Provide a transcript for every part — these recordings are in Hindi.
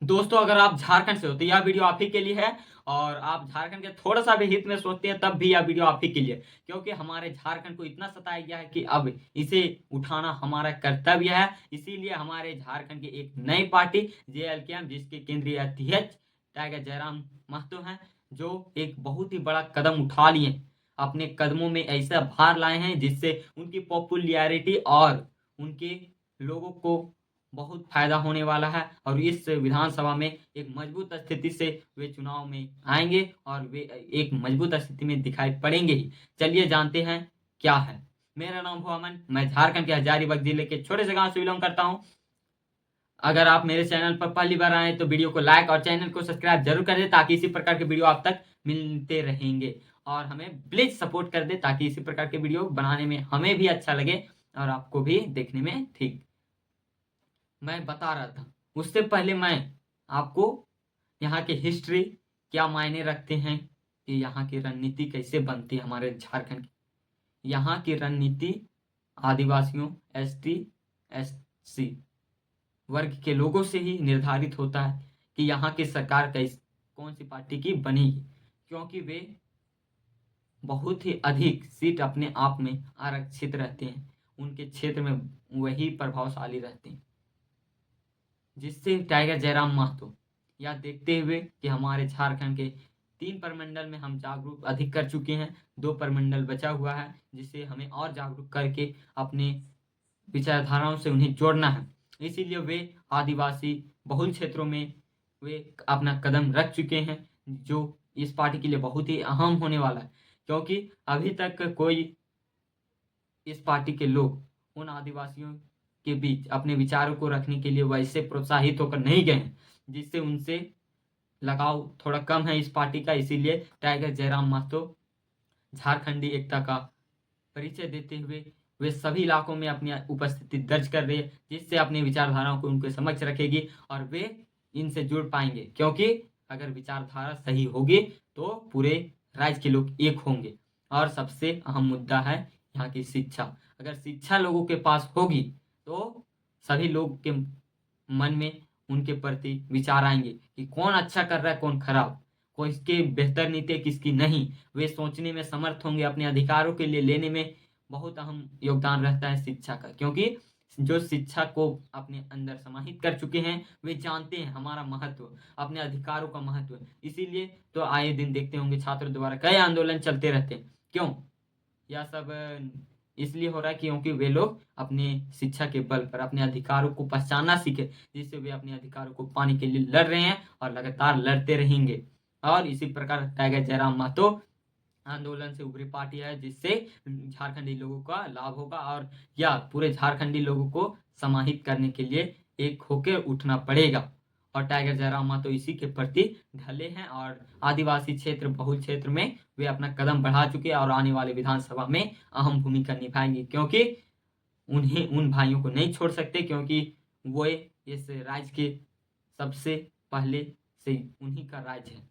दोस्तों, अगर आप झारखंड से हो तो यह वीडियो आप ही के लिए है। और आप झारखंड के थोड़ा सा भी हित में सोचते हैं तब भी यह वीडियो आप ही के लिए, क्योंकि हमारे झारखंड को इतना सताया गया है कि अब इसे उठाना हमारा कर्तव्य है। इसीलिए हमारे झारखंड की एक नई पार्टी JLKM, जिसके केंद्रीय अध्यक्ष टाइगर जयराम महतो हैं, जो एक बहुत ही बड़ा कदम उठा लिए, अपने कदमों में ऐसा भार लाए हैं जिससे उनकी पॉपुलैरिटी और उनके लोगों को बहुत फायदा होने वाला है। और इस विधानसभा में एक मजबूत स्थिति से वे चुनाव में आएंगे और वे एक मजबूत स्थिति में दिखाई पड़ेंगे ही। चलिए जानते हैं क्या है। मेरा नाम है अमन, मैं झारखंड के हजारीबाग जिले के छोटे से गांव से बिलोंग करता हूं। अगर आप मेरे चैनल पर पहली बार आए तो वीडियो को लाइक और चैनल को सब्सक्राइब जरूर कर दें, ताकि इसी प्रकार के वीडियो आप तक मिलते रहेंगे। और हमें प्लीज सपोर्ट कर दे, ताकि इसी प्रकार के वीडियो बनाने में हमें भी अच्छा लगे और आपको भी देखने में ठीक। मैं बता रहा था, उससे पहले मैं आपको यहाँ की हिस्ट्री क्या मायने रखते हैं, कि यहाँ की रणनीति कैसे बनती है हमारे झारखंड की। यहाँ की रणनीति आदिवासियों, ST SC वर्ग के लोगों से ही निर्धारित होता है कि यहाँ की सरकार कौन सी पार्टी की बनेगी, क्योंकि वे बहुत ही अधिक सीट अपने आप में आरक्षित रहते हैं। उनके क्षेत्र में वही प्रभावशाली रहते हैं, जिससे टाइगर जयराम महतो यह देखते हुए कि हमारे झारखंड के 3 प्रमंडल में हम जागरूक अधिक कर चुके हैं, 2 प्रमंडल बचा हुआ है, जिससे हमें और जागरूक करके अपने विचारधाराओं से उन्हें जोड़ना है। इसीलिए वे आदिवासी बहुल क्षेत्रों में वे अपना कदम रख चुके हैं, जो इस पार्टी के लिए बहुत ही अहम होने वाला है, क्योंकि अभी तक कोई इस पार्टी के लोग उन आदिवासियों के बीच अपने विचारों को रखने के लिए वैसे प्रोत्साहित होकर नहीं गए हैं, जिससे उनसे लगाव थोड़ा कम है इस पार्टी का। इसीलिए टाइगर जयराम महतो झारखंडी एकता का परिचय देते हुए वे सभी इलाकों में अपनी उपस्थिति दर्ज कर रही है, जिससे अपनी विचारधाराओं को उनके समक्ष रखेगी और वे इनसे जुड़ पाएंगे। क्योंकि अगर विचारधारा सही होगी तो पूरे राज्य के लोग एक होंगे। और सबसे अहम मुद्दा है यहाँ की शिक्षा। अगर शिक्षा लोगों के पास होगी तो सभी लोग के मन में उनके प्रति विचार आएंगे कि कौन अच्छा कर रहा है, कौन खराब, कोई इसके बेहतर नीति है, किसकी नहीं। वे सोचने में समर्थ होंगे, अपने अधिकारों के लिए लेने में बहुत अहम योगदान रहता है शिक्षा का। क्योंकि जो शिक्षा को अपने अंदर समाहित कर चुके हैं वे जानते हैं हमारा महत्व, अपने अधिकारों का महत्व। इसीलिए तो आए दिन देखते होंगे छात्रों द्वारा कई आंदोलन चलते रहते हैं। क्यों? यह सब इसलिए हो रहा है क्योंकि वे लोग अपने शिक्षा के बल पर अपने अधिकारों को पहचानना सीखे, जिससे वे अपने अधिकारों को पाने के लिए लड़ रहे हैं और लगातार लड़ते रहेंगे। और इसी प्रकार टाइगर जयराम महतो आंदोलन से उभरी पार्टी है, जिससे झारखंडी लोगों का लाभ होगा और या पूरे झारखंडी लोगों को समाहित करने के लिए एक होकर उठना पड़ेगा। और टाइगर जयराम तो इसी के प्रति ढले हैं और आदिवासी क्षेत्र बहुल क्षेत्र में वे अपना कदम बढ़ा चुके हैं और आने वाले विधानसभा में अहम भूमिका निभाएंगे, क्योंकि उन्हें उन भाइयों को नहीं छोड़ सकते, क्योंकि वो इस राज्य के सबसे पहले से उन्हीं का राज्य है।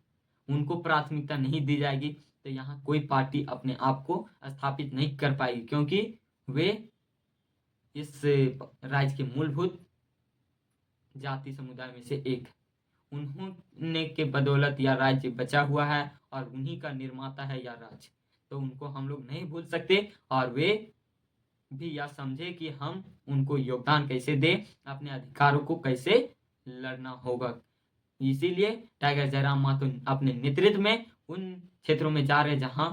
उनको प्राथमिकता नहीं दी जाएगी तो यहाँ कोई पार्टी अपने आप को स्थापित नहीं कर पाएगी, क्योंकि वे इस राज्य के मूलभूत जाति समुदाय में से एक है। उन्होंने के बदौलत यह राज्य बचा हुआ है और उन्हीं का निर्माता है यह राज्य, तो उनको हम लोग नहीं भूल सकते। और वे भी यह समझे कि हम उनको योगदान कैसे दें, अपने अधिकारों को कैसे लड़ना होगा। इसीलिए टाइगर जयराम महतो अपने नेतृत्व में उन क्षेत्रों में जा रहे हैं जहां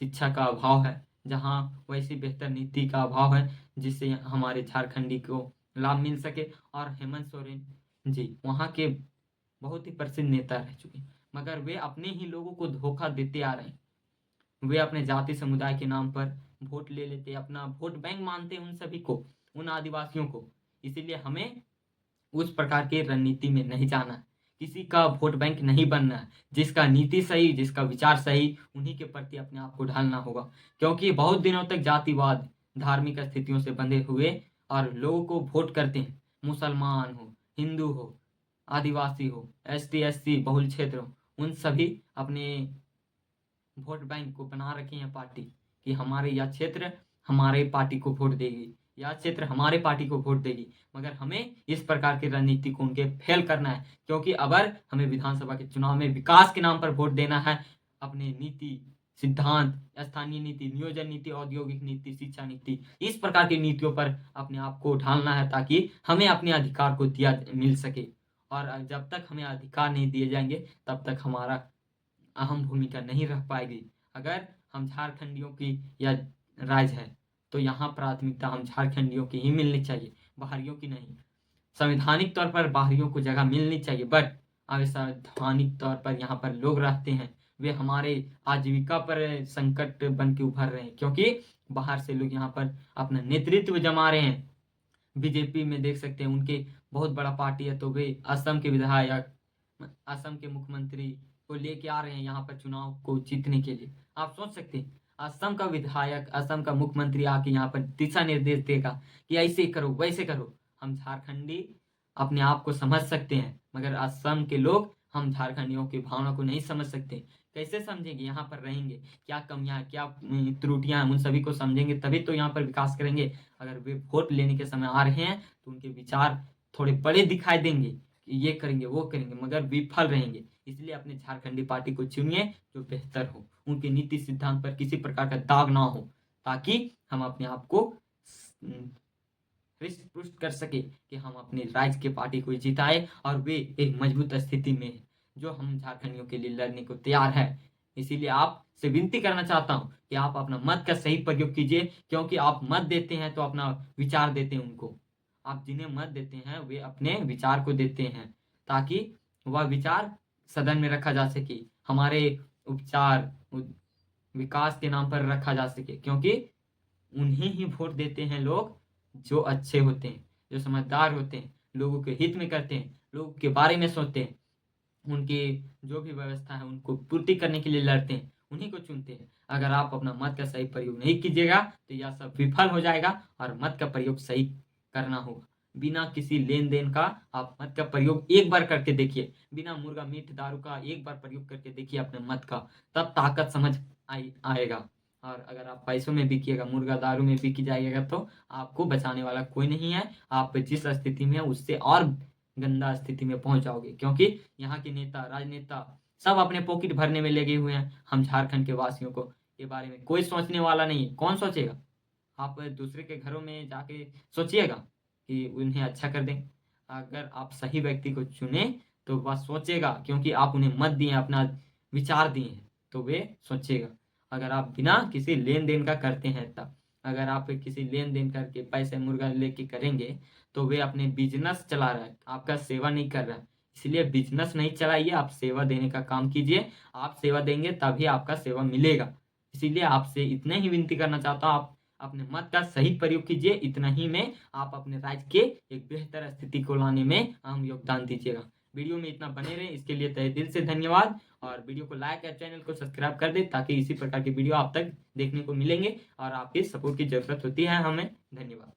शिक्षा का अभाव है, जहां वैसी बेहतर नीति का अभाव है, जिससे हमारे झारखंडी को लाभ मिल सके। और हेमंत सोरेन जी वहां के बहुत ही प्रसिद्ध नेता रह चुके हैं, मगर वे अपने ही लोगों को धोखा देते आ रहे हैं। वे अपने जाति समुदाय के नाम पर वोट ले लेते, अपना वोट बैंक मानते हैं उन सभी को, उन आदिवासियों को। इसीलिए हमें उस प्रकार की रणनीति में नहीं जाना है, किसी का वोट बैंक नहीं बनना है। जिसका नीति सही, जिसका विचार सही, उन्हीं के प्रति अपने आप को ढालना होगा। क्योंकि बहुत दिनों तक जातिवाद धार्मिक स्थितियों से बंधे हुए और लोगों को वोट करते हैं, मुसलमान हो, हिंदू हो, आदिवासी हो, ST SC बहुल क्षेत्र हो, उन सभी अपने वोट बैंक को बना रखी है पार्टी, कि हमारे यह क्षेत्र हमारे पार्टी को वोट देगी। यह क्षेत्र हमारे पार्टी को वोट देगी। मगर हमें इस प्रकार की रणनीति को उनके फेल करना है, क्योंकि अगर हमें विधानसभा के चुनाव में विकास के नाम पर वोट देना है, अपने नीति सिद्धांत, स्थानीय नीति, नियोजन नीति, औद्योगिक नीति, शिक्षा नीति, इस प्रकार की नीतियों पर अपने आप को ढालना है, ताकि हमें अपने अधिकार को मिल सके। और जब तक हमें अधिकार नहीं दिए जाएंगे तब तक हमारा अहम भूमिका नहीं रह पाएगी। अगर हम झारखंडियों की यह राज्य है तो यहाँ प्राथमिकता हम झारखंडियों की ही मिलनी चाहिए, बाहरियों की नहीं। संवैधानिक तौर पर बाहरियों को जगह मिलनी चाहिए, बट अवैधानिक तौर पर यहाँ पर लोग रहते हैं, वे हमारे आजीविका पर संकट बन के उभर रहे हैं, क्योंकि बाहर से लोग यहाँ पर अपना नेतृत्व जमा रहे हैं। बीजेपी में देख सकते हैं, उनके बहुत बड़ा पार्टी है, तो वे असम के विधायक, असम के मुख्यमंत्री को लेके आ रहे हैं यहाँ पर चुनाव को जीतने के लिए। आप सोच सकते हैं, असम का विधायक, असम का मुख्यमंत्री आके यहाँ पर दिशा निर्देश देगा कि ऐसे करो वैसे करो। हम झारखंडी अपने आप को समझ सकते हैं, मगर असम के लोग हम झारखंडियों की भावना को नहीं समझ सकते। कैसे समझेंगे? यहाँ पर रहेंगे, क्या कमियां, क्या त्रुटियां हैं, उन सभी को समझेंगे, तभी तो यहाँ पर विकास करेंगे। अगर वे वोट लेने के समय आ रहे हैं तो उनके विचार थोड़े बड़े दिखाई देंगे कि ये करेंगे वो करेंगे, मगर विफल रहेंगे। इसलिए अपने झारखंडी पार्टी को चुनिए जो बेहतर हो, उनके नीति सिद्धांत पर किसी प्रकार का दाग ना हो, ताकि हम अपने आप को हृष्ट पुष्ट कर सके कि हम अपने राज्य के पार्टी को जिताए और वे एक मजबूत स्थिति में है, जो हम झारखंडियों के लिए लड़ने को तैयार है। इसीलिए आपसे विनती करना चाहता हूं कि आप अपना मत का सही प्रयोग कीजिए, क्योंकि आप मत देते हैं तो अपना विचार देते हैं उनको। आप जिन्हें मत देते हैं वे अपने विचार को देते हैं, ताकि वह विचार सदन में रखा जा सके, हमारे उपचार विकास के नाम पर रखा जा सके, क्योंकि उन्हें ही वोट देते हैं लोग जो अच्छे होते हैं, जो समझदार होते हैं, लोगों के हित में करते हैं, लोगों के बारे में सोचते हैं, उनके जो भी व्यवस्था है उनको पूर्ति करने के लिए लड़ते हैं, उन्हीं को चुनते हैं। अगर आप अपना मत का सही प्रयोग नहीं कीजिएगा तो यह सब विफल हो जाएगा, और मत का प्रयोग सही करना होगा। बिना किसी लेन देन का आप मत का प्रयोग एक बार करके देखिए, बिना मुर्गा मीट दारू का एक बार प्रयोग करके देखिए अपने मत का, तब ताकत समझ आएगा। और अगर आप पैसों में बिकिएगा, मुर्गा दारू में बिक जाइएगा, तो आपको बचाने वाला कोई नहीं है। आप जिस स्थिति में है उससे और गंदा स्थिति में पहुंच जाओगे, क्योंकि यहाँ के नेता, राजनेता सब अपने पॉकेट भरने में लगे हुए हैं। हम झारखंड के वासियों को के बारे में कोई सोचने वाला नहीं है। कौन सोचेगा? आप दूसरे के घरों में जाके सोचिएगा कि उन्हें अच्छा कर दें। अगर आप सही व्यक्ति को चुने तो वह सोचेगा, क्योंकि आप उन्हें मत दिए, अपना विचार दिए हैं, तो वे सोचेगा। अगर आप बिना किसी लेन देन का करते हैं, तब अगर आप किसी लेन देन करके पैसे मुर्गा लेके करेंगे तो वे अपने बिजनेस चला रहा है, आपका सेवा नहीं कर रहा है। इसलिए बिजनेस नहीं चलाइए, आप सेवा देने का काम कीजिए। आप सेवा देंगे तभी आपका सेवा मिलेगा। इसीलिए आपसे इतने ही विनती करना चाहता हूँ, आप अपने मत का सही प्रयोग कीजिए। इतना ही में आप अपने राज्य के एक बेहतर स्थिति को लाने में अहम योगदान दीजिएगा। वीडियो में इतना बने रहे, इसके लिए तहे दिल से धन्यवाद। और वीडियो को लाइक या चैनल को सब्सक्राइब कर दे, ताकि इसी प्रकार की वीडियो आप तक देखने को मिलेंगे, और आपकी सपोर्ट की जरूरत होती है हमें। धन्यवाद।